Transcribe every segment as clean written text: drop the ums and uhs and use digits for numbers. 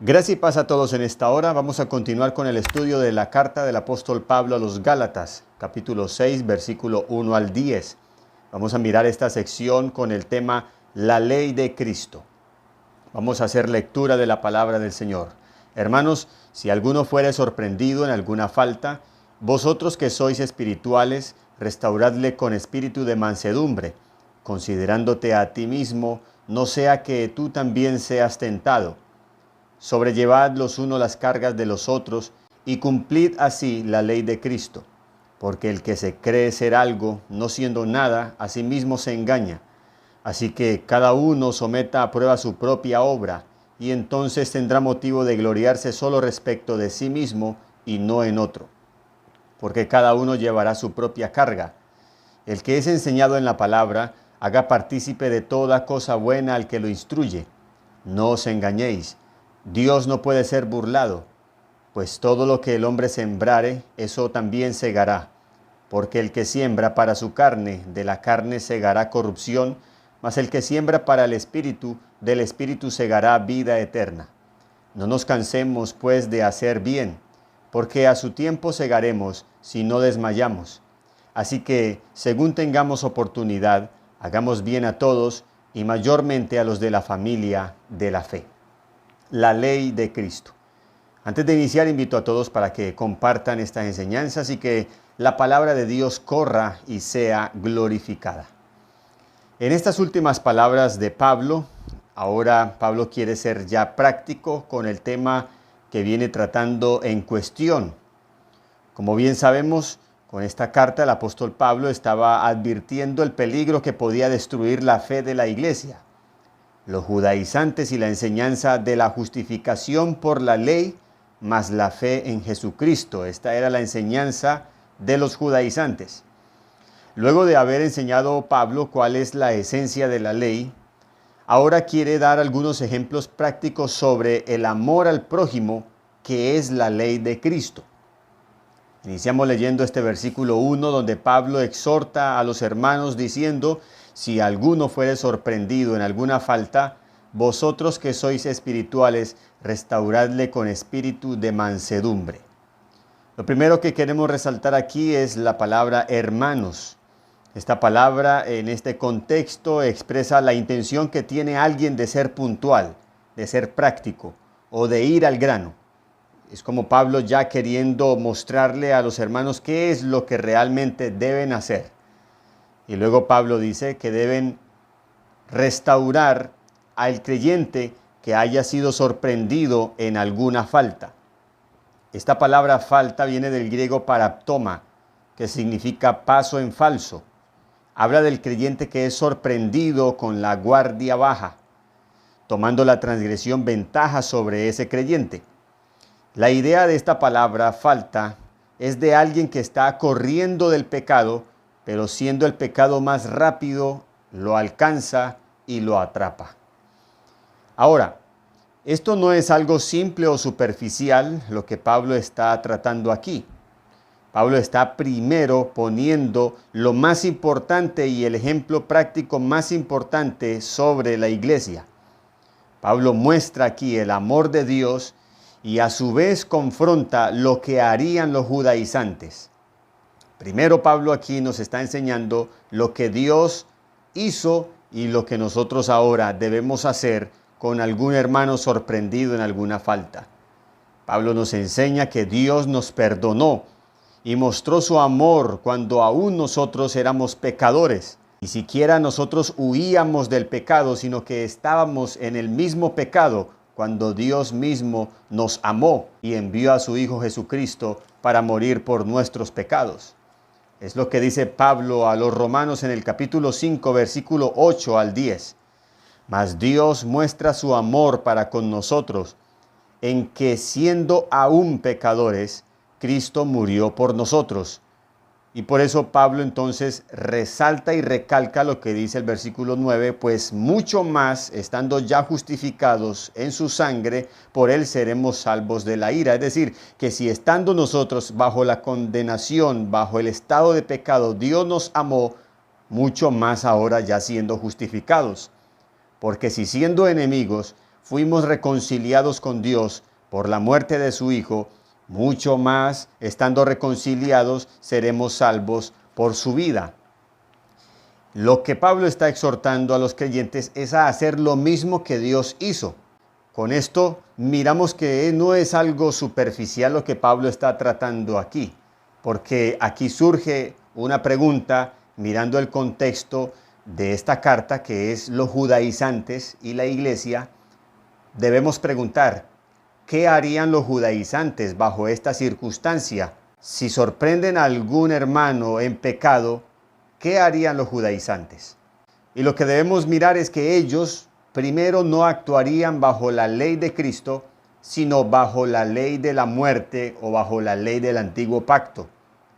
Gracias y paz a todos en esta hora. Vamos a continuar con el estudio de la carta del apóstol Pablo a los Gálatas, capítulo 6, versículo 1 al 10. Vamos a mirar esta sección con el tema La ley de Cristo. Vamos a hacer lectura de la palabra del Señor. Hermanos, si alguno fuere sorprendido en alguna falta, vosotros que sois espirituales, restauradle con espíritu de mansedumbre, considerándote a ti mismo, no sea que tú también seas tentado. Sobrellevad los unos las cargas de los otros y cumplid así la ley de Cristo. Porque el que se cree ser algo, no siendo nada, a sí mismo se engaña. Así que cada uno someta a prueba su propia obra, y entonces tendrá motivo de gloriarse solo respecto de sí mismo y no en otro. Porque cada uno llevará su propia carga. El que es enseñado en la palabra, haga partícipe de toda cosa buena al que lo instruye. No os engañéis. Dios no puede ser burlado, pues todo lo que el hombre sembrare, eso también segará. Porque el que siembra para su carne, de la carne segará corrupción, mas el que siembra para el Espíritu, del Espíritu segará vida eterna. No nos cansemos, pues, de hacer bien, porque a su tiempo segaremos, si no desmayamos. Así que, según tengamos oportunidad, hagamos bien a todos, y mayormente a los de la familia de la fe. La ley de Cristo. Antes de iniciar, invito a todos para que compartan estas enseñanzas y que la palabra de Dios corra y sea glorificada. En estas últimas palabras de Pablo, ahora Pablo quiere ser ya práctico con el tema que viene tratando en cuestión. Como bien sabemos, con esta carta el apóstol Pablo estaba advirtiendo el peligro que podía destruir la fe de la iglesia. Los judaizantes y la enseñanza de la justificación por la ley, más la fe en Jesucristo. Esta era la enseñanza de los judaizantes. Luego de haber enseñado Pablo cuál es la esencia de la ley, ahora quiere dar algunos ejemplos prácticos sobre el amor al prójimo, que es la ley de Cristo. Iniciamos leyendo este versículo 1, donde Pablo exhorta a los hermanos diciendo: si alguno fuere sorprendido en alguna falta, vosotros que sois espirituales, restauradle con espíritu de mansedumbre. Lo primero que queremos resaltar aquí es la palabra hermanos. Esta palabra en este contexto expresa la intención que tiene alguien de ser puntual, de ser práctico o de ir al grano. Es como Pablo ya queriendo mostrarle a los hermanos qué es lo que realmente deben hacer. Y luego Pablo dice que deben restaurar al creyente que haya sido sorprendido en alguna falta. Esta palabra falta viene del griego paraptoma, que significa paso en falso. Habla del creyente que es sorprendido con la guardia baja, tomando la transgresión ventaja sobre ese creyente. La idea de esta palabra falta es de alguien que está corriendo del pecado, pero siendo el pecado más rápido, lo alcanza y lo atrapa. Ahora, esto no es algo simple o superficial lo que Pablo está tratando aquí. Pablo está primero poniendo lo más importante y el ejemplo práctico más importante sobre la iglesia. Pablo muestra aquí el amor de Dios y a su vez confronta lo que harían los judaizantes. Primero Pablo aquí nos está enseñando lo que Dios hizo y lo que nosotros ahora debemos hacer con algún hermano sorprendido en alguna falta. Pablo nos enseña que Dios nos perdonó y mostró su amor cuando aún nosotros éramos pecadores. Ni siquiera nosotros huíamos del pecado, sino que estábamos en el mismo pecado cuando Dios mismo nos amó y envió a su Hijo Jesucristo para morir por nuestros pecados. Es lo que dice Pablo a los romanos en el capítulo 5, versículo 8 al 10. Mas Dios muestra su amor para con nosotros, en que siendo aún pecadores, Cristo murió por nosotros. Y por eso Pablo entonces resalta y recalca lo que dice el versículo 9, pues mucho más, estando ya justificados en su sangre, por él seremos salvos de la ira. Es decir, que si estando nosotros bajo la condenación, bajo el estado de pecado, Dios nos amó, mucho más ahora ya siendo justificados. Porque si siendo enemigos, fuimos reconciliados con Dios por la muerte de su Hijo, mucho más, estando reconciliados, seremos salvos por su vida. Lo que Pablo está exhortando a los creyentes es a hacer lo mismo que Dios hizo. Con esto miramos que no es algo superficial lo que Pablo está tratando aquí, porque aquí surge una pregunta mirando el contexto de esta carta, que es los judaizantes y la iglesia. Debemos preguntar, ¿qué harían los judaizantes bajo esta circunstancia? Si sorprenden a algún hermano en pecado, ¿qué harían los judaizantes? Y lo que debemos mirar es que ellos primero no actuarían bajo la ley de Cristo, sino bajo la ley de la muerte o bajo la ley del antiguo pacto.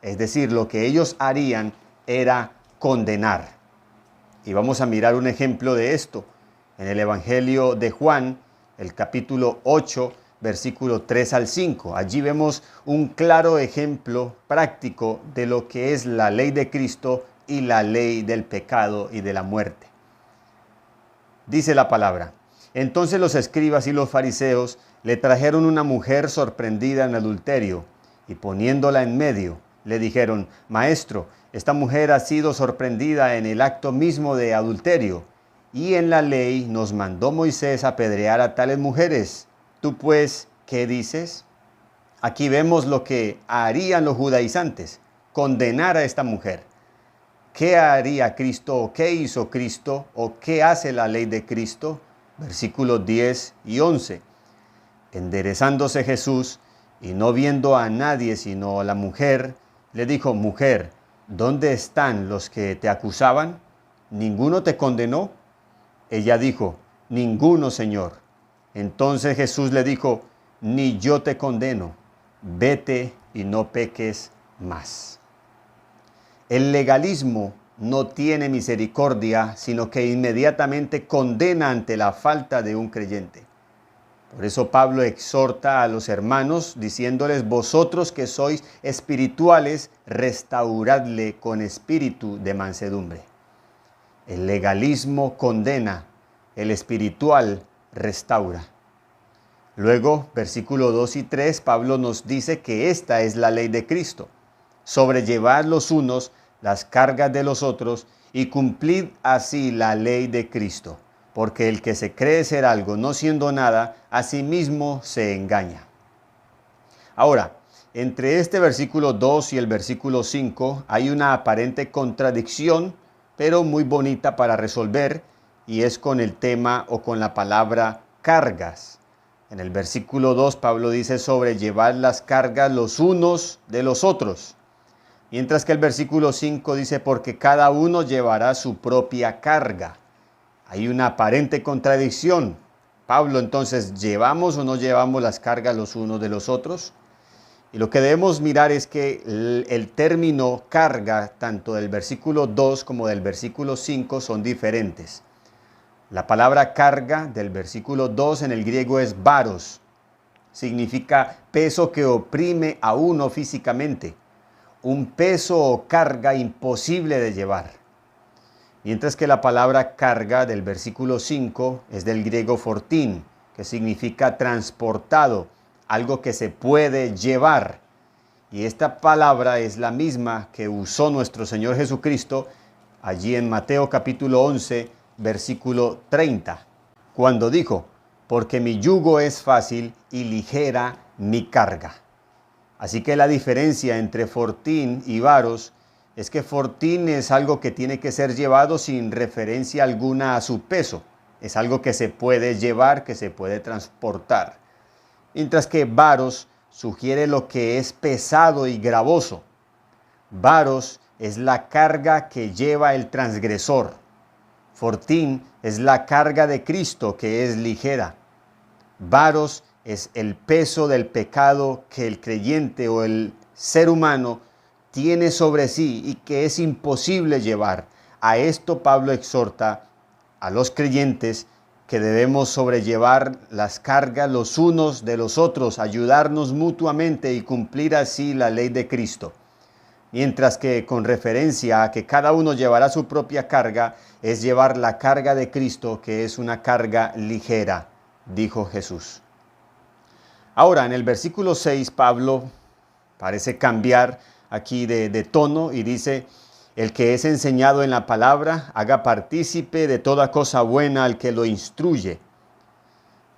Es decir, lo que ellos harían era condenar. Y vamos a mirar un ejemplo de esto en el Evangelio de Juan, el capítulo 8, versículo 3 al 5. Allí vemos un claro ejemplo práctico de lo que es la ley de Cristo y la ley del pecado y de la muerte. Dice la palabra: entonces los escribas y los fariseos le trajeron una mujer sorprendida en adulterio, y poniéndola en medio, le dijeron: Maestro, esta mujer ha sido sorprendida en el acto mismo de adulterio, y en la ley nos mandó Moisés apedrear a tales mujeres. ¿Tú pues qué dices? Aquí vemos lo que harían los judaizantes: condenar a esta mujer. ¿Qué haría Cristo o qué hizo Cristo o qué hace la ley de Cristo? Versículos 10 y 11. Enderezándose Jesús y no viendo a nadie sino a la mujer, le dijo: Mujer, ¿dónde están los que te acusaban? ¿Ninguno te condenó? Ella dijo: Ninguno, Señor. Entonces Jesús le dijo: Ni yo te condeno, vete y no peques más. El legalismo no tiene misericordia, sino que inmediatamente condena ante la falta de un creyente. Por eso Pablo exhorta a los hermanos diciéndoles: vosotros que sois espirituales, restauradle con espíritu de mansedumbre. El legalismo condena, el espiritual restaura. Luego, versículos 2 y 3, Pablo nos dice que esta es la ley de Cristo: sobrellevad los unos las cargas de los otros y cumplid así la ley de Cristo, porque el que se cree ser algo no siendo nada, a sí mismo se engaña. Ahora, entre este versículo 2 y el versículo 5 hay una aparente contradicción, pero muy bonita para resolver, y es con el tema o con la palabra cargas. En el versículo 2 Pablo dice: sobrellevad las cargas los unos de los otros. Mientras que el versículo 5 dice: porque cada uno llevará su propia carga. Hay una aparente contradicción. Pablo, entonces, ¿llevamos o no llevamos las cargas los unos de los otros? Y lo que debemos mirar es que el término carga, tanto del versículo 2 como del versículo 5, son diferentes. La palabra carga del versículo 2 en el griego es baros. Significa peso que oprime a uno físicamente. Un peso o carga imposible de llevar. Mientras que la palabra carga del versículo 5 es del griego fortín, que significa transportado, algo que se puede llevar. Y esta palabra es la misma que usó nuestro Señor Jesucristo allí en Mateo capítulo 11, versículo 30, cuando dijo: porque mi yugo es fácil y ligera mi carga. Así que la diferencia entre fortín y varos es que fortín es algo que tiene que ser llevado sin referencia alguna a su peso. Es algo que se puede llevar, que se puede transportar. Mientras que varos sugiere lo que es pesado y gravoso. Varos es la carga que lleva el transgresor. Fortín es la carga de Cristo, que es ligera. Varos es el peso del pecado que el creyente o el ser humano tiene sobre sí y que es imposible llevar. A esto Pablo exhorta a los creyentes, que debemos sobrellevar las cargas los unos de los otros, ayudarnos mutuamente y cumplir así la ley de Cristo. Mientras que con referencia a que cada uno llevará su propia carga, es llevar la carga de Cristo, que es una carga ligera. dijo Jesús. Ahora, en el versículo 6, Pablo parece cambiar aquí de tono y dice: el que es enseñado en la palabra, haga partícipe de toda cosa buena al que lo instruye.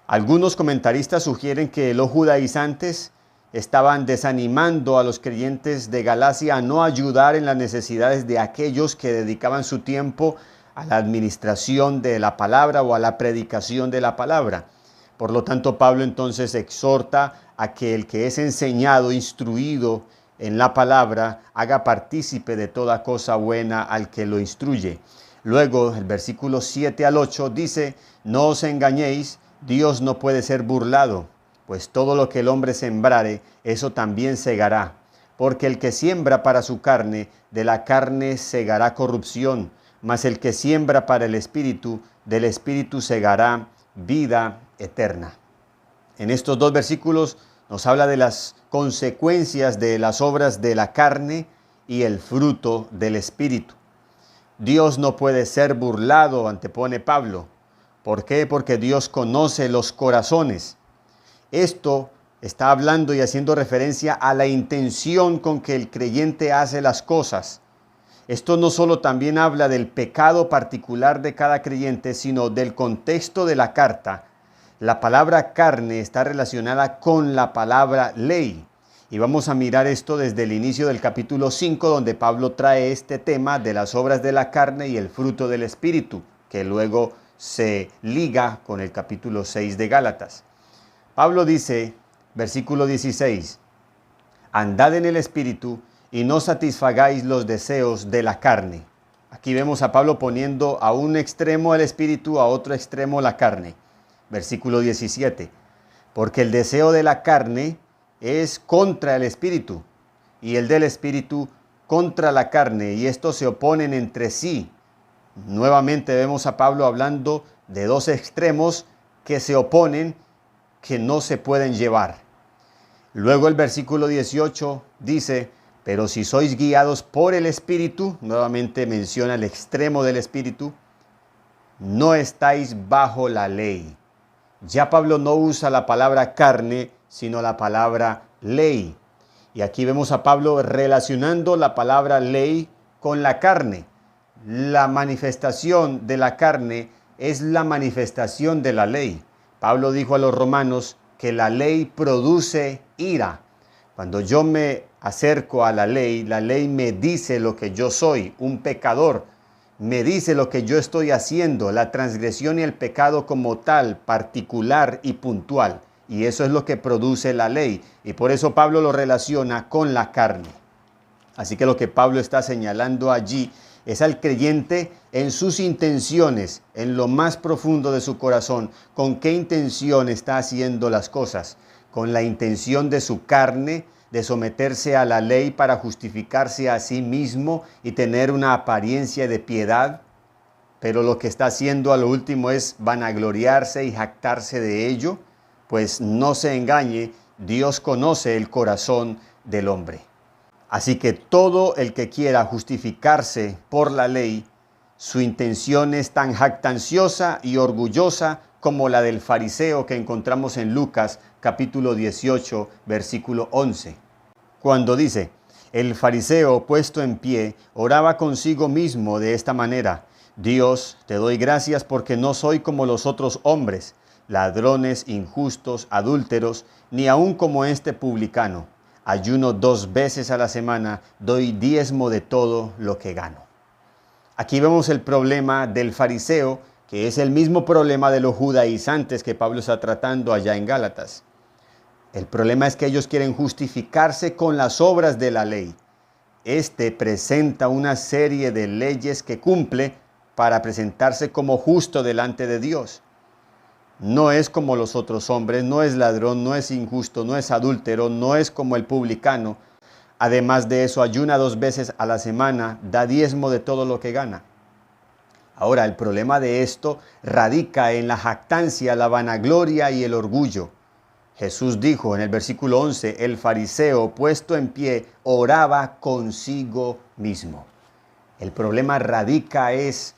Algunos comentaristas sugieren que los judaizantes estaban desanimando a los creyentes de Galacia a no ayudar en las necesidades de aquellos que dedicaban su tiempo a la administración de la palabra o a la predicación de la palabra. Por lo tanto, Pablo entonces exhorta a que el que es enseñado, instruido en la palabra, haga partícipe de toda cosa buena al que lo instruye. Luego, el versículo 7 al 8 dice: no os engañéis, Dios no puede ser burlado, pues todo lo que el hombre sembrare, eso también segará. Porque el que siembra para su carne, de la carne segará corrupción, mas el que siembra para el Espíritu, del Espíritu segará vida eterna. En estos dos versículos nos habla de las consecuencias de las obras de la carne y el fruto del Espíritu. Dios no puede ser burlado, antepone Pablo. ¿Por qué? Porque Dios conoce los corazones. Esto está hablando y haciendo referencia a la intención con que el creyente hace las cosas. Esto no solo también habla del pecado particular de cada creyente, sino del contexto de la carta. La palabra carne está relacionada con la palabra ley. Y vamos a mirar esto desde el inicio del capítulo 5, donde Pablo trae este tema de las obras de la carne y el fruto del Espíritu, que luego se liga con el capítulo 6 de Gálatas. Pablo dice, versículo 16, andad en el Espíritu y no satisfagáis los deseos de la carne. Aquí vemos a Pablo poniendo a un extremo el Espíritu, a otro extremo la carne. Versículo 17, porque el deseo de la carne es contra el Espíritu, y el del Espíritu contra la carne, y estos se oponen entre sí. Nuevamente vemos a Pablo hablando de dos extremos que se oponen, que no se pueden llevar. Luego el versículo 18 dice, pero si sois guiados por el Espíritu, nuevamente menciona el extremo del Espíritu, no estáis bajo la ley. Ya Pablo no usa la palabra carne, sino la palabra ley. Y aquí vemos a Pablo relacionando la palabra ley con la carne. La manifestación de la carne es la manifestación de la ley. Pablo dijo a los romanos que la ley produce ira. Cuando yo me acerco a la ley me dice lo que yo soy, un pecador. Me dice lo que yo estoy haciendo, la transgresión y el pecado como tal, particular y puntual. Y eso es lo que produce la ley. Y por eso Pablo lo relaciona con la carne. Así que lo que Pablo está señalando allí es al creyente en sus intenciones, en lo más profundo de su corazón. ¿Con qué intención está haciendo las cosas? ¿Con la intención de su carne, de someterse a la ley para justificarse a sí mismo y tener una apariencia de piedad? Pero lo que está haciendo a lo último es vanagloriarse y jactarse de ello. Pues no se engañe, Dios conoce el corazón del hombre. Así que todo el que quiera justificarse por la ley, su intención es tan jactanciosa y orgullosa como la del fariseo que encontramos en Lucas capítulo 18, versículo 11. Cuando dice, el fariseo puesto en pie oraba consigo mismo de esta manera: Dios, te doy gracias porque no soy como los otros hombres, ladrones, injustos, adúlteros, ni aun como este publicano. Ayuno 2 veces a la semana, doy diezmo de todo lo que gano. Aquí vemos el problema del fariseo, que es el mismo problema de los judaizantes que Pablo está tratando allá en Gálatas. El problema es que ellos quieren justificarse con las obras de la ley. Este presenta una serie de leyes que cumple para presentarse como justo delante de Dios. No es como los otros hombres, no es ladrón, no es injusto, no es adúltero, no es como el publicano. Además de eso, ayuna 2 veces a la semana, da diezmo de todo lo que gana. Ahora, el problema de esto radica en la jactancia, la vanagloria y el orgullo. Jesús dijo en el versículo 11, el fariseo puesto en pie oraba consigo mismo. El problema radica es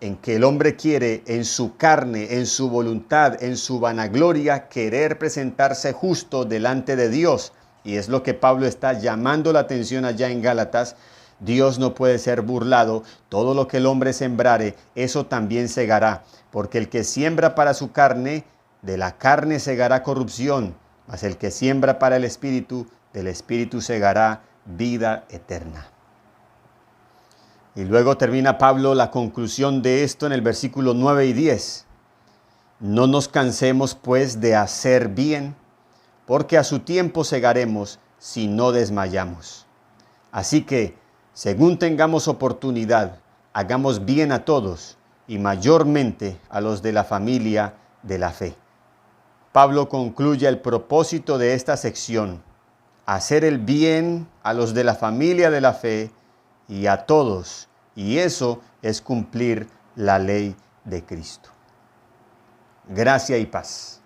en que el hombre quiere en su carne, en su voluntad, en su vanagloria, querer presentarse justo delante de Dios. Y es lo que Pablo está llamando la atención allá en Gálatas. Dios no puede ser burlado. Todo lo que el hombre sembrare, eso también segará. Porque el que siembra para su carne, de la carne segará corrupción. Mas el que siembra para el Espíritu, del Espíritu segará vida eterna. Y luego termina Pablo la conclusión de esto en el versículo 9 y 10. No nos cansemos pues de hacer bien, porque a su tiempo segaremos si no desmayamos. Así que, según tengamos oportunidad, hagamos bien a todos y mayormente a los de la familia de la fe. Pablo concluye el propósito de esta sección: hacer el bien a los de la familia de la fe y a todos, y eso es cumplir la ley de Cristo. Gracia y paz.